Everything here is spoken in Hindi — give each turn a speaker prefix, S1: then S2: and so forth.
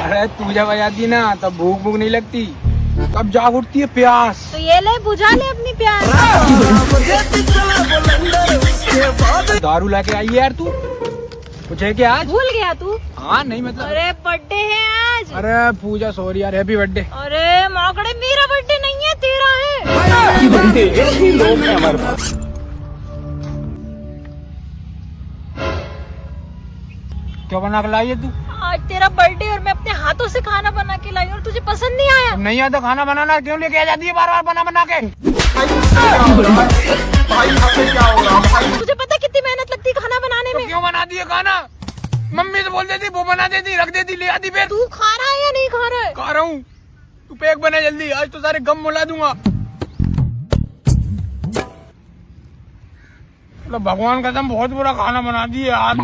S1: अरे तू जब आ जाती ना तब भूख भूख नहीं लगती, तब जाग उठती है प्यास।
S2: तो ये ले बुझा ले अपनी प्यास।
S1: दारू लाके आई है यार तू, कुछ है क्या आज?
S2: भूल गया तू?
S1: हाँ नहीं मतलब।
S2: अरे बर्थडे है आज।
S1: अरे पूजा सॉरी यार, हैप्पी बर्थडे।
S2: अरे माकड़े मेरा बर्थडे नहीं है, तेरा है।
S3: लोग हैं हमारे पास।
S1: क्या बना के लाई है तू?
S2: आज तेरा बर्थडे और मैं अपने हाथों से खाना बना के लाई और तुझे पसंद नहीं आया।
S1: नहीं आता खाना बनाना, क्यों लेके आ जाती है बार बार बना बना के?
S2: तुझे पता कितनी मेहनत लगती है खाना बनाने
S1: तो
S2: में?
S1: क्यों बना दिए खाना? मम्मी से बोल देती, वो बना देती, रख देती, ले आती फिर।
S2: तू खा रहा है या नहीं खा रहा है?
S1: खा रहा हूँ। तू पैक बना जल्दी, आज तो सारे गम मुला दूंगा। मतलब भगवान कसम बहुत बुरा खाना बना दिए यार।